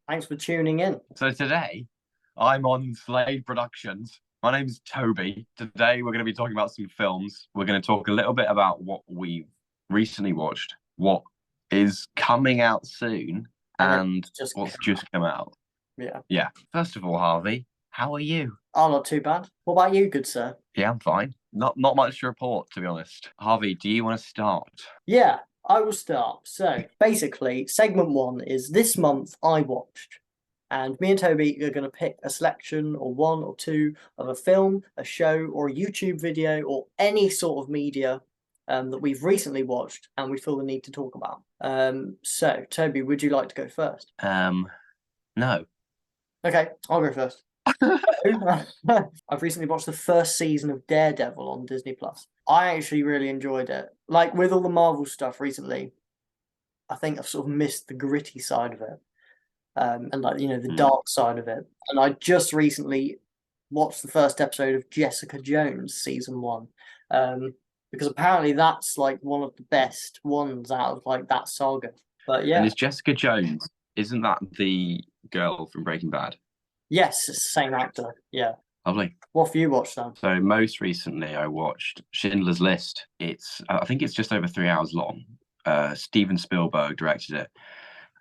Thanks for tuning in. So today, I'm on Slade Productions. My name's Toby. Today, we're going to be talking about some films. We're going to talk a little bit about what we've recently watched, what is coming out soon, and Just what's just come out. yeah. Yeah. First of all, Harvey, how are you? Oh, not too bad. What about you, good sir? Yeah, I'm fine. Not much to report, to be honest. Harvey, do you want to start? Yeah, I will start. So basically, segment one is this month I watched. And me and Toby are going to pick a selection or one or two of a film, a show, or a YouTube video, or any sort of media that we've recently watched and we feel the need to talk about. So, Toby, would you like to go first? No. Okay, I'll go first. I've recently watched the first season of Daredevil on Disney Plus. I actually really enjoyed it. Like with all the Marvel stuff recently, I think I've sort of missed the gritty side of it. And like the dark side of it. And I just recently watched the first episode of Jessica Jones season one, because apparently that's like one of the best ones out of like that saga. But And yeah, is Jessica Jones, isn't that the girl from Breaking Bad? yes, it's the same actor. Yeah. Lovely. What have you watched then? So most recently, I watched Schindler's List. I think it's just over 3 hours long. Steven Spielberg directed it,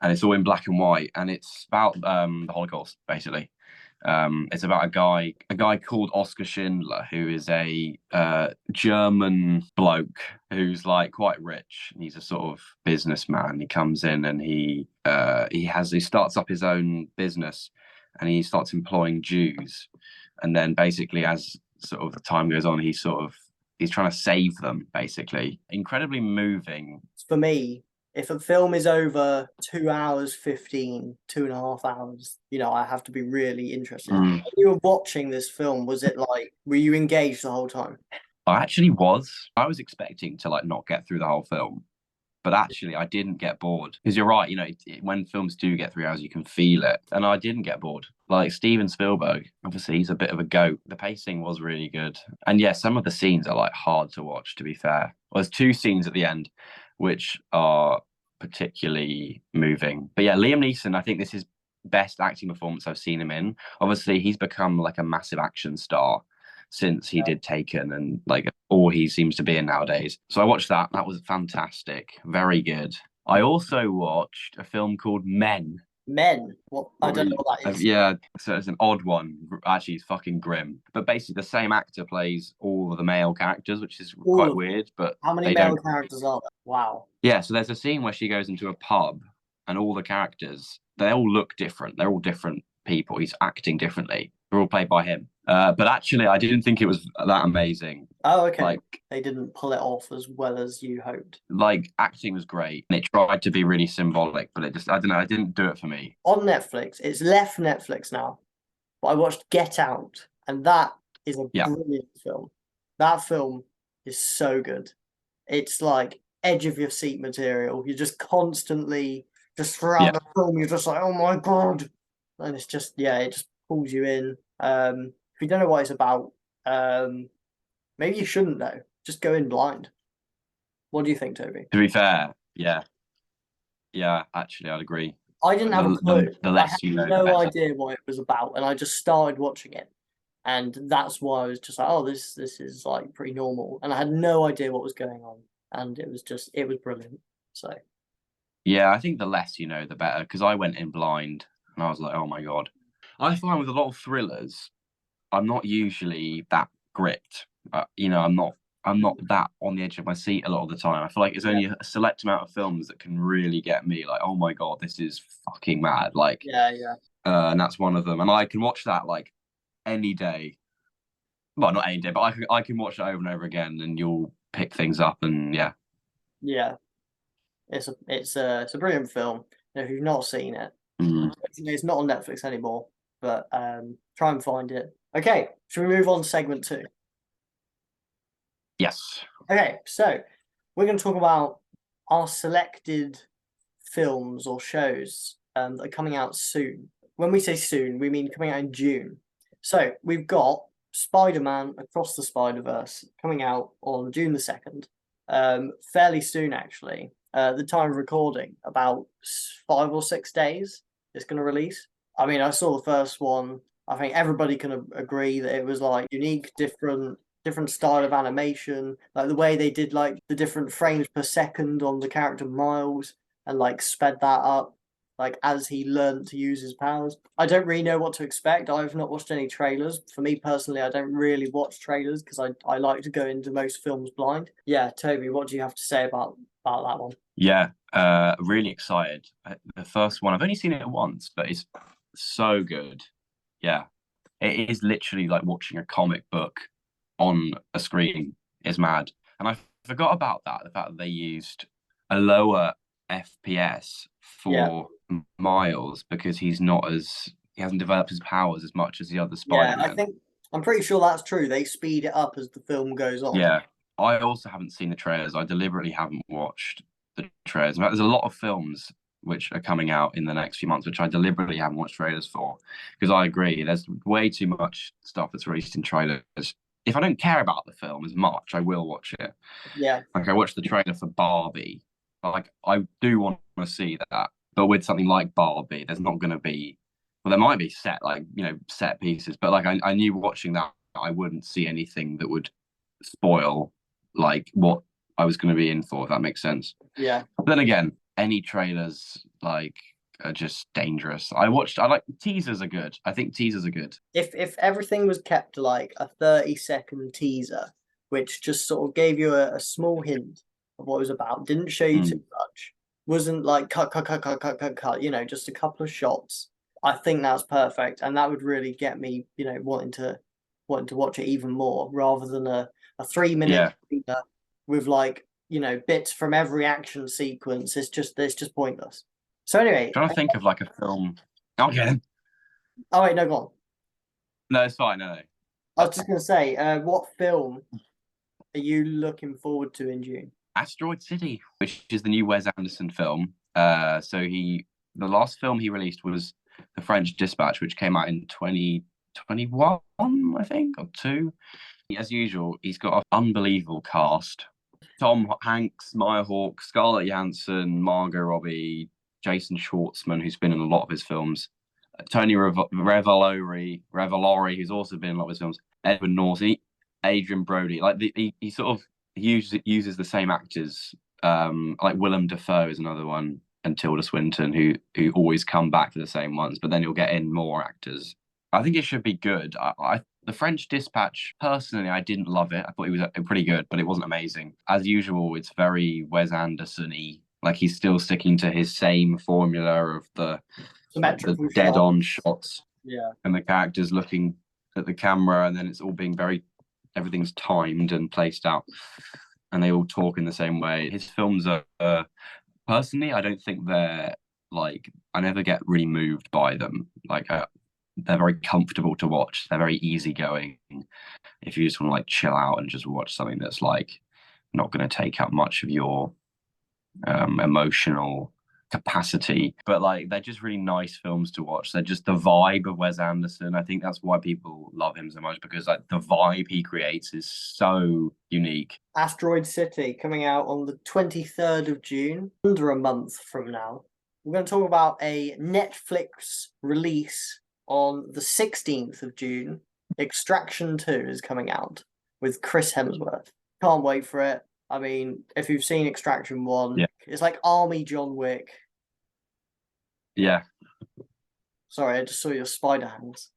and it's all in black and white. And it's about the Holocaust, basically. It's about a guy called Oskar Schindler, who is a German bloke who's like quite rich. He's a sort of businessman. He comes in and he starts up his own business, and he starts employing Jews. And then basically, as sort of the time goes on, he's trying to save them. Basically, incredibly moving. For me, if a film is over 2 hours 15, 2.5 hours, I have to be really interested. When you were watching this film, was it like, were you engaged the whole time? I actually was. I was expecting to like not get through the whole film, but actually I didn't get bored, because you're right. When films do get 3 hours, you can feel it, and I didn't get bored. Like Steven Spielberg, obviously he's a bit of a goat. The pacing was really good, and yeah, some of the scenes are like hard to watch, to be fair. Well, there's two scenes at the end which are particularly moving, but yeah, Liam Neeson, I think this is best acting performance I've seen him in. Obviously he's become like a massive action star since he did Taken and like all he seems to be in nowadays. So I watched that. That was fantastic. Very good. I also watched a film called Men. Men? What? I don't know what that is. Yeah, so it's an odd one. Actually, it's fucking grim. But basically, the same actor plays all of the male characters, which is quite weird. But how many they male don't. characters are there? Wow. Yeah, so there's a scene where she goes into a pub, and all the characters, they all look different. They're all different people. He's acting differently. They're all played by him. But actually, I didn't think it was that amazing. Oh, okay. Like, they didn't pull it off as well as you hoped. Like, acting was great, and it tried to be really symbolic, but I don't know, it didn't do it for me. On Netflix, it's left Netflix now, but I watched Get Out, and that is a brilliant film. That film is so good. It's like edge of your seat material. You're just constantly, just throughout the film, you're just like, oh my God. And it's just, it just pulls you in. If you don't know what it's about, maybe you shouldn't know. Just go in blind. What do you think, Toby? To be fair, yeah. Yeah, actually, I'd agree. I didn't have a clue. The less you know, the no better. idea what it was about, and I just started watching it. And that's why I was just like, oh, this is like pretty normal. And I had no idea what was going on. And it was brilliant. So yeah, I think the less you know, the better. Because I went in blind and I was like, oh my God. I find with a lot of thrillers, I'm not usually that gripped. I'm not that on the edge of my seat a lot of the time. I feel like it's only a select amount of films that can really get me like, oh my God, this is fucking mad. Like, and that's one of them. And I can watch that like any day. Well, not any day, but I can watch it over and over again, and you'll pick things up. And yeah, it's a brilliant film. If you've not seen it, it's not on Netflix anymore. But try and find it. Okay, should we move on to segment 2? Yes. Okay, so we're going to talk about our selected films or shows that are coming out soon. When we say soon, we mean coming out in June. So we've got Spider-Man Across the Spider-Verse coming out on June the 2nd. Fairly soon, actually. The time of recording, about 5 or 6 days. it's going to release. I mean, I saw the first one. I think everybody can agree that it was like unique, different style of animation, like the way they did like the different frames per second on the character Miles and like sped that up like as he learned to use his powers. I don't really know what to expect. I've not watched any trailers. For me personally, I don't really watch trailers because I like to go into most films blind. Yeah, Toby, what do you have to say about that one? Yeah, really excited. The first one, I've only seen it once, but it's so good. Yeah, it is literally like watching a comic book on a screen. It's mad. And I forgot about that, the fact that they used a lower FPS Yeah, for Miles because he hasn't developed his powers as much as the other yeah. Spider-Man. I'm pretty sure that's true. They speed it up as the film goes on. Yeah. I also haven't seen the trailers. I deliberately haven't watched the trailers. In fact, there's a lot of films which are coming out in the next few months, which I deliberately haven't watched trailers for. Because I agree, there's way too much stuff that's released in trailers. If I don't care about the film as much, I will watch it. Yeah, Like I watched the trailer for Barbie. Like I do want to see that. But with something like Barbie, there's not gonna be well, there might be set pieces, but like I knew watching that I wouldn't see anything that would spoil like what I was going to be in for, if that makes sense. yeah. But then again, any trailers like are just dangerous. I like teasers are good. I think teasers are good. If everything was kept to like a 30-second teaser, which just sort of gave you a small hint of what it was about, didn't show you too Mm, much, wasn't like cut, just a couple of shots. I think that's perfect, and that would really get me, wanting to watch it even more, rather than a 3 minute yeah. teaser with like bits from every action sequence. It's just pointless. So anyway, Trying to think of like a film. Okay. oh wait, no, go on. No, it's fine. No, no. I was just going to say, what film are you looking forward to in June? Asteroid City, which is the new Wes Anderson film. The last film he released was The French Dispatch, which came out in 2021, I think, or two. As usual, he's got an unbelievable cast. Tom Hanks, Maya Hawke, Scarlett Johansson, Margot Robbie, Jason Schwartzman, who's been in a lot of his films, Tony Revolori, who's also been in a lot of his films, Edward Norton, Adrian Brody. Like he sort of uses the same actors. Like Willem Dafoe is another one, and Tilda Swinton, who always come back to the same ones, but then you'll get in more actors. I think it should be good. The French Dispatch, personally, I didn't love it. I thought it was pretty good, but it wasn't amazing. As usual, it's very Wes Anderson-y. Like he's still sticking to his same formula of the Symmetrical dead-on shots. shots Yeah. and the characters looking at the camera, and then it's all being everything's timed and placed out, and they all talk in the same way. His films are personally, I don't think they're like I never get really moved by them. Like they're very comfortable to watch. They're very easygoing. If you just want to like chill out and just watch something that's like not going to take up much of your emotional capacity, but like they're just really nice films to watch. They're just the vibe of Wes Anderson. I think that's why people love him so much, because like the vibe he creates is so unique. Asteroid City coming out on the 23rd of June, under a month from now. We're going to talk about a Netflix release on the 16th of June. Extraction 2 is coming out with Chris Hemsworth. Can't wait for it. I mean, if you've seen Extraction 1, Yeah. it's like Army John Wick. Yeah. Sorry, I just saw your spider hands.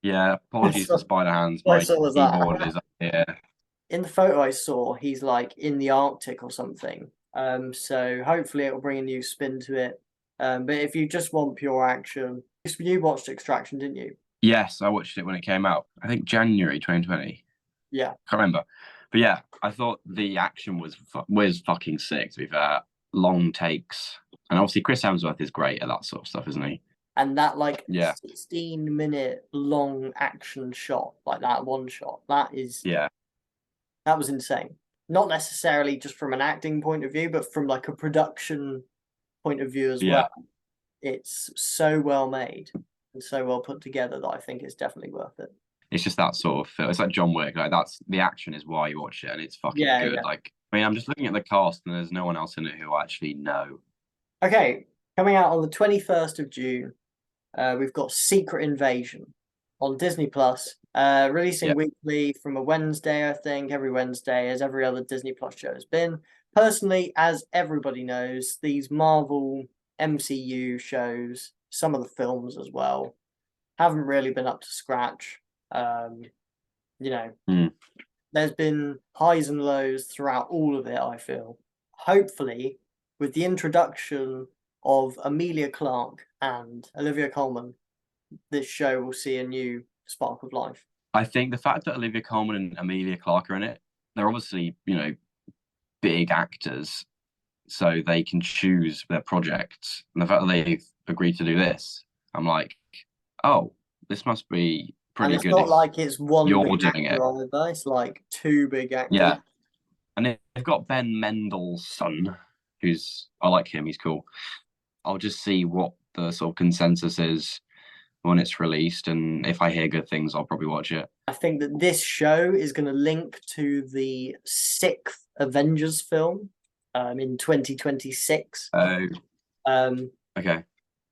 Yeah, apologies for Spider Hands. I My saw was keyboard that. is up here. In the photo I saw, he's like in the Arctic or something. So hopefully it will bring a new spin to it. But if you just want pure action, you watched Extraction, didn't you? Yes, I watched it when it came out. I think January 2020. Yeah. Can't remember. But yeah, I thought the action was fucking sick, to be fair. Long takes. And obviously Chris Hemsworth is great at that sort of stuff, isn't he? And that like Yeah. 16-minute long action shot, like that one shot, Yeah. that was insane. Not necessarily just from an acting point of view, but from like a production point of view as Yeah. well. It's so well made and so well put together that I think it's definitely worth it. It's just that sort of feel. It's like John Wick. Like that's the action is why you watch it, and it's fucking Yeah, good. yeah. Like I mean, I'm just looking at the cast, and there's no one else in it who I actually know. Okay, Coming out on the 21st of June, we've got Secret Invasion on Disney Plus, releasing Yeah. weekly from a Wednesday, I think, every Wednesday, as every other Disney Plus show has been. Personally, as everybody knows, these Marvel MCU shows, some of the films as well, haven't really been up to scratch. You know, Mm. there's been highs and lows throughout all of it, I feel. Hopefully, with the introduction of Amelia Clarke and Olivia Colman, this show will see a new spark of life. I think the fact that Olivia Colman and Amelia Clarke are in it, they're obviously, big actors, so they can choose their projects. And the fact that they've agreed to do this, I'm like, oh, this must be And pretty it's good not if like it's one you're big doing it. actor on it, it's like two big actors. Yeah. And they've got Ben Mendelsohn, I like him, he's cool. I'll just see what the sort of consensus is when it's released, and if I hear good things, I'll probably watch it. I think that this show is going to link to the sixth Avengers film in 2026. Oh, Um, okay.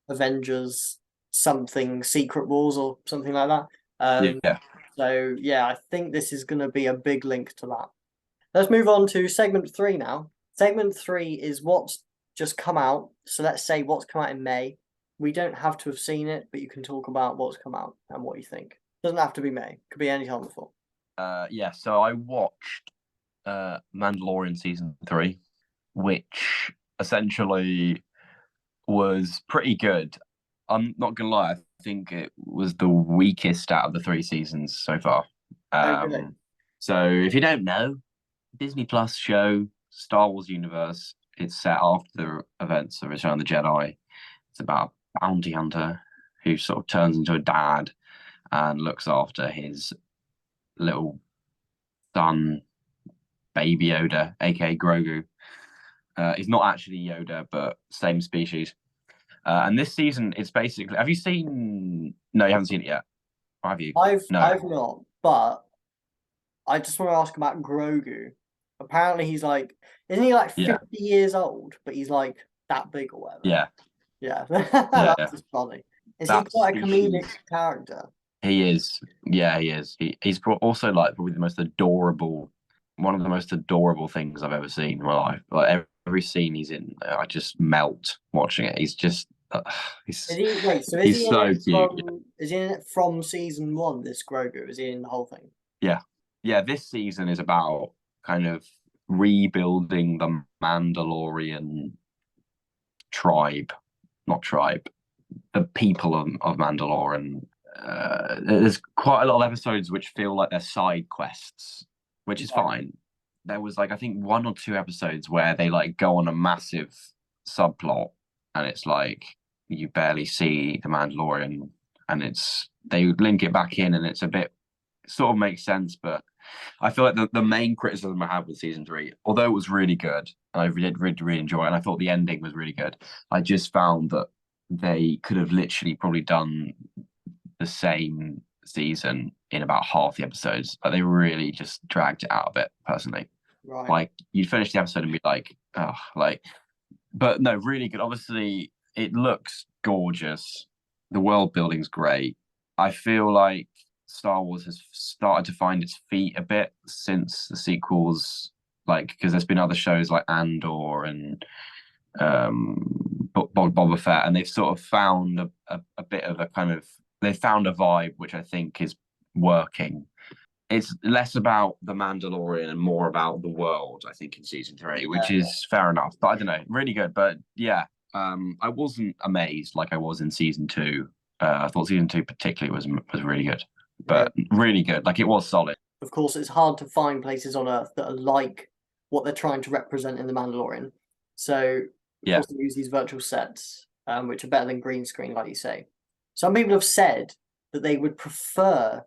Avengers something Secret Wars or something like that. Yeah. So yeah, I think this is going to be a big link to that. Let's move on to segment 3 now. Segment 3 is what's just come out. So let's say what's come out in May. We don't have to have seen it, but you can talk about what's come out and what you think. Doesn't have to be May. Could be any time before. Yeah, so I watched Mandalorian season 3, which essentially was pretty good. I'm not gonna lie, I think it was the weakest out of the 3 seasons so far. Okay. So if you don't know, Disney Plus show, Star Wars universe. It's set after the events of Return of the Jedi. It's about a bounty hunter who sort of turns into a dad and looks after his little son, Baby Yoda, aka Grogu. He's not actually Yoda, but same species. And this season, it's basically. Have you seen? No, you haven't seen it yet. Or have you? No. I've not, but I just want to ask about Grogu. Apparently he's like, isn't he like 50 Yeah. years old, but he's like that big or whatever? Yeah. Yeah. Yeah. That's just funny. Is he That quite a comedic species. character? He is. Yeah, he is. He's also like probably the most adorable, one of the most adorable things I've ever seen in my life. Like every scene he's in, I just melt watching it. He's just, Is he wait, so is he's he in so it cute. from season 1, this Grogu? Is he in the whole thing? Yeah. Yeah, this season is about kind of rebuilding the Mandalorian tribe, not tribe, the people of Mandalore. And there's quite a lot of episodes which feel like they're side quests, which is Right. fine. There was like I think 1 or 2 episodes where they like go on a massive subplot, and it's like you barely see the Mandalorian, and they link it back in, and it's a bit sort of makes sense. But I feel like the main criticism I had with season 3, although it was really good, and I really enjoy it, and I thought the ending was really good, I just found that they could have literally probably done the same season in about half the episodes. Like they really just dragged it out a bit, personally. Right. Like you'd finish the episode and be like, oh, like, but no, really good. Obviously, it looks gorgeous. The world building's great. I feel like Star Wars has started to find its feet a bit since the sequels, like because there's been other shows like Andor and Boba Fett, and they've sort of found a bit of a kind of they found a vibe which I think is working. It's less about the Mandalorian and more about the world, I think, in season 3, which is fair enough. But I don't know, really good. But yeah, I wasn't amazed like I was in season 2. I thought season 2 particularly was really good, but really good. Like it was solid. Of course, it's hard to find places on Earth that are like what they're trying to represent in the Mandalorian. So, of course, they use these virtual sets, which are better than green screen, like you say. Some people have said that they would prefer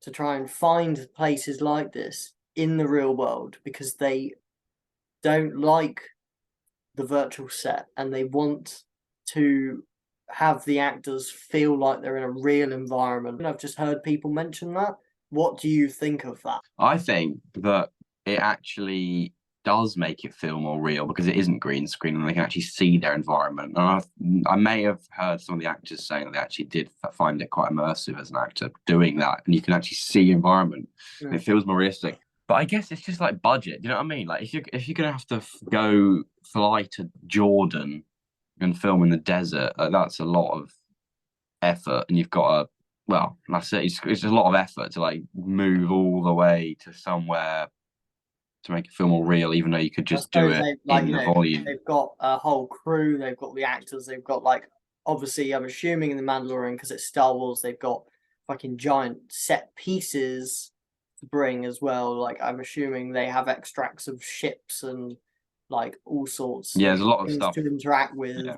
to try and find places like this in the real world because they don't like the virtual set and they want to have the actors feel like they're in a real environment. And I've just heard people mention that. What do you think of that? I think that it actually does make it feel more real because it isn't green screen and they can actually see their environment. And I may have heard some of the actors saying that they actually did find it quite immersive as an actor doing that, and you can actually see environment. And it feels more realistic. But I guess it's just like budget. You know what I mean? Like if you're gonna have to go fly to Jordan and film in the desert, like, that's a lot of effort, and you've got to. Well, that's it. It's a lot of effort to like move all the way to somewhere to make it feel more real, even though you could I just do suppose it they like in you the know volume. they've got a whole crew, they've got the actors, they've got like obviously I'm assuming in the Mandalorian because it's Star Wars, they've got fucking giant set pieces to bring as well. Like I'm assuming they have extracts of ships and like all sorts Yeah, of there's a lot of things stuff. to interact with. Yeah,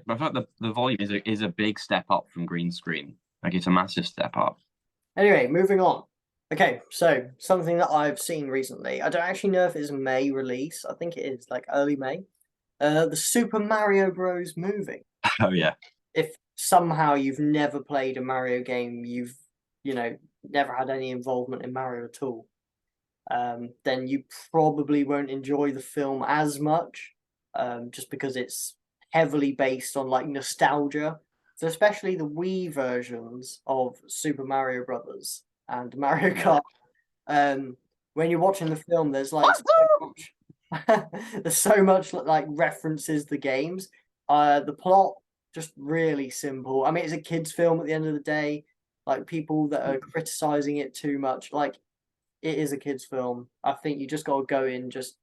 but I feel like the volume is a big step up from green screen. Like it's a massive step up. Anyway, moving on. Okay, so something that I've seen recently. I don't actually know if it's May release. I think it is like early May. The Super Mario Bros. Movie. Oh yeah, If somehow you've never played a Mario game, you've never had any involvement in Mario at all, then you probably won't enjoy the film as much, just because it's heavily based on like nostalgia. So especially the Wii versions of Super Mario Brothers and Mario Kart. When you're watching the film, there's like so much, there's so much like references the games. The plot just really simple. I mean, it's a kids' film at the end of the day. Like people that are criticizing it too much, like it is a kids' film. I think you just got to go in just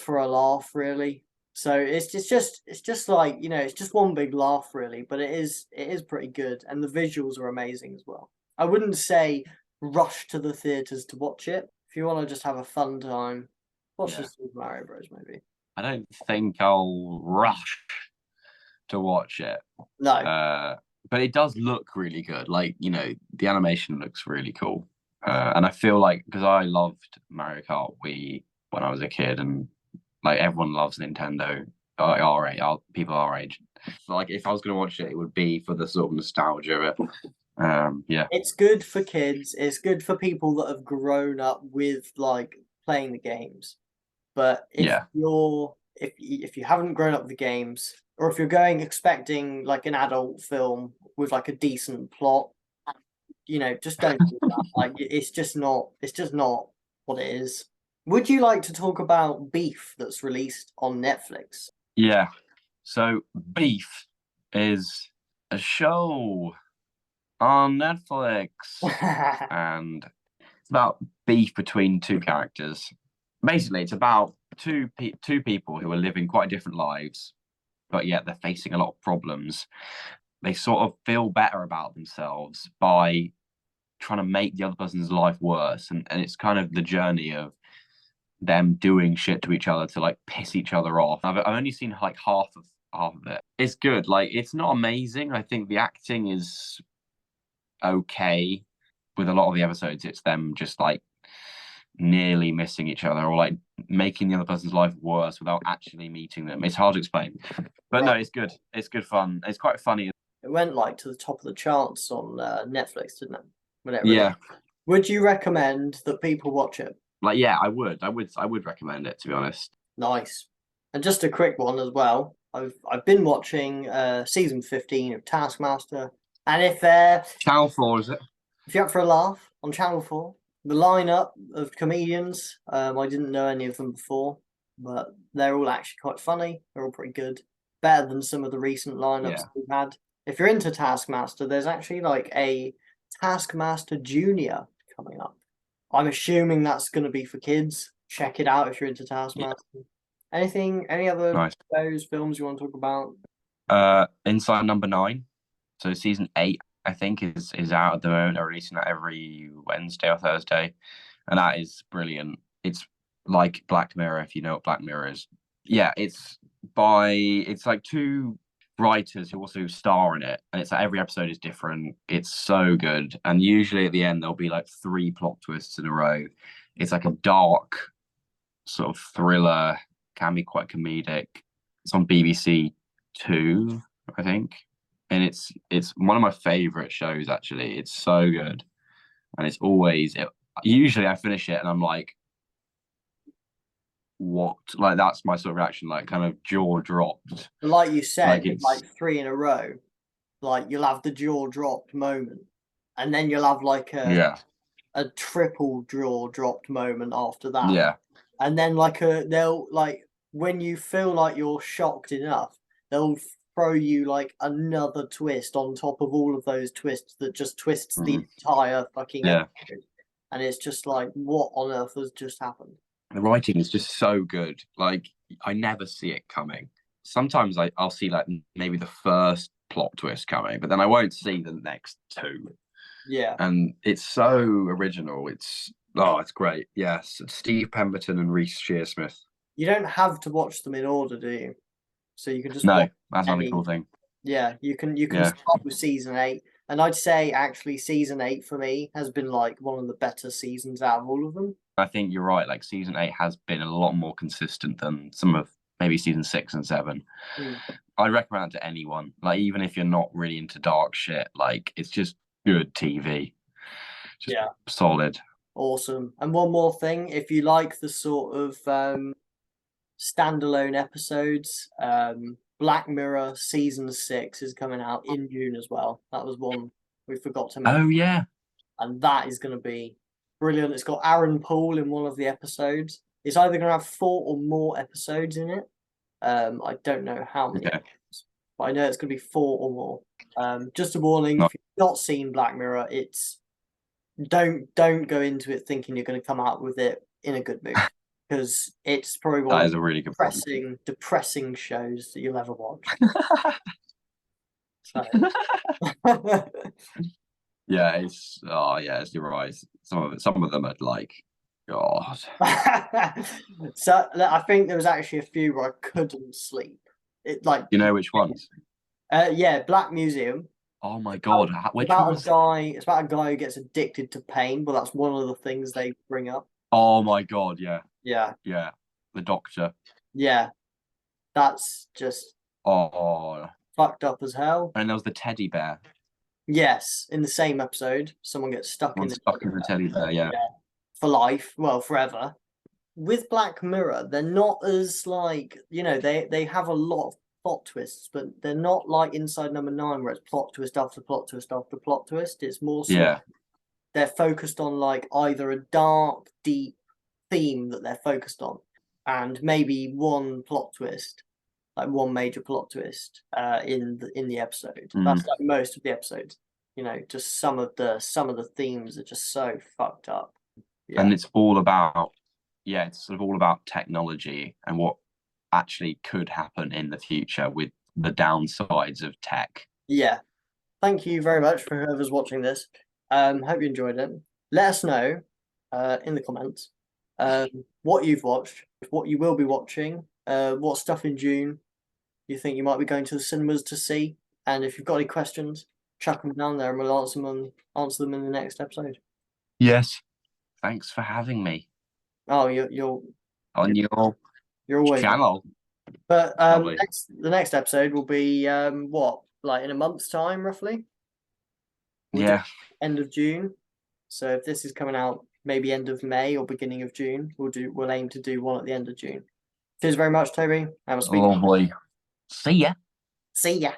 for a laugh, really. So it's just like it's just one big laugh, really. But it is pretty good, and the visuals are amazing as well. I wouldn't say rush to the theaters to watch it. If you want to just have a fun time, watch the yeah. Super Mario Bros. Movie. I don't think I'll rush to watch it. No, But it does look really good. Like the animation looks really cool. And I feel like because I loved Mario Kart Wii when I was a kid, and like everyone loves Nintendo, like people our age. So, like if I was gonna watch it, it would be for the sort of nostalgia of it. Yeah, it's good for kids. It's good for people that have grown up with like playing the games. But if yeah, you're if you haven't grown up with the games, or if you're going expecting like an adult film with like a decent plot, just don't do that. Like it's just not what it is. Would you like to talk about Beef that's released on Netflix? yeah. So Beef is a show on Netflix, and it's about beef between two characters. Basically, it's about two people who are living quite different lives, but yet they're facing a lot of problems. They sort of feel better about themselves by trying to make the other person's life worse, and it's kind of the journey of them doing shit to each other to like piss each other off. I've only seen like half of it. It's good. Like it's not amazing. I think the acting is okay. With a lot of the episodes, it's them just like nearly missing each other or like making the other person's life worse without actually meeting them. It's hard to explain, but no, Right. it's good. It's good fun. It's quite funny. It went like to the top of the charts on Netflix, didn't it? When it released. Yeah, Would you recommend that people watch it? like yeah, I would recommend it to be honest. Nice. And just a quick one as well. I've been watching season 15 of Taskmaster, and Channel 4 is it? if you're up for a laugh on Channel 4, the lineup of comedians, I didn't know any of them before, but they're all actually quite funny. They're all pretty good. Better than some of the recent lineups Yeah, we've had. If you're into Taskmaster, there's actually like a Taskmaster Junior coming up. I'm assuming that's going to be for kids. Check it out if you're into yeah, Taskmaster. Any other nice. shows, films you want to talk about? Inside Number 9. So season 8, I think, is out at the moment. They're releasing that every Wednesday or Thursday, and that is brilliant. It's like Black Mirror, if you know what Black Mirror is. Yeah, it's like two writers who also star in it, and it's like every episode is different. It's so good, and usually at the end there'll be like three plot twists in a row. It's like a dark sort of thriller, can be quite comedic. It's on BBC Two, I think, and it's one of my favorite shows actually. It's so good, and usually I finish it and I'm like, what? Like that's my sort of reaction, like kind of jaw dropped. Like you said, Like it's like 3 in a row, like you'll have the jaw dropped moment, and then you'll have like yeah, a triple jaw dropped moment after that. yeah, And then they'll like when you feel like you're shocked enough, they'll throw you like another twist on top of all of those twists that just twists the mm, entire fucking yeah. episode. And it's just like, what on earth has just happened? The writing is just so good. Like I never see it coming. Sometimes I'll see like maybe the first plot twist coming, but then I won't see the next two. Yeah. And it's so original. It's great. Yes, Steve Pemberton and Reece Shearsmith. You don't have to watch them in order, do you? So you can just No, watch that's another any. cool thing. Yeah, you can Yeah, start with season 8, and I'd say actually season 8 for me has been like one of the better seasons out of all of them. I think you're right. Like season 8 has been a lot more consistent than some of maybe season 6 and 7. Mm. I'd recommend it to anyone. Like even if you're not really into dark shit, like it's just good TV. Just Yeah, solid. awesome. And one more thing, if you like the sort of standalone episodes, Black Mirror season 6 is coming out in June as well. That was one we forgot to mention, Oh yeah. and that is going to be brilliant. It's got Aaron Paul in one of the episodes. It's either going to have 4 or more episodes in it. I don't know how many, Okay. but I know it's going to be 4 or more. Just a warning: No, if you've not seen Black Mirror, it's don't go into it thinking you're going to come out with it in a good mood, because it's probably one that of is the a really good point. depressing shows that you'll ever watch. So Yeah, you're right. Some of them are like, God. so I think there was actually a few where I couldn't sleep. It like You know which ones? yeah, Black Museum. Oh my God, which About one a was? guy. It's about a guy who gets addicted to pain, but that's one of the things they bring up. Oh my God, yeah, Yeah, yeah. The Doctor. yeah, that's just Oh, fucked up as hell. and there was the teddy bear. Yes, in the same episode, someone gets stuck One in it stuck in the teddy bear. Yeah, for life, well, forever. With Black Mirror, they're not as like, they have a lot of plot twists, but they're not like Inside Number 9 where it's plot twist after plot twist after plot twist. It's more sort yeah, of they're focused on like either a dark, deep theme that they're focused on, and maybe one plot twist, like one major plot twist in the episode. That's like most of the episodes. Just some of the themes are just so fucked up. Yeah. and it's all about it's sort of all about technology and what actually could happen in the future with the downsides of tech. Yeah. Thank you very much for whoever's watching this. Hope you enjoyed it. Let us know in the comments what you've watched, what you will be watching, what stuff in June you think you might be going to the cinemas to see, and if you've got any questions, chuck them down there and we'll answer them in the next episode. Yes, thanks for having me Oh, you're on your you're always. channel. But Lovely. the next episode will be what, like in a month's time, roughly. We'll do Yeah. end of June. So if this is coming out maybe end of May or beginning of June, we'll aim to do one at the end of June. Cheers very much, Toby. Have a speak. Lovely. See ya. See ya.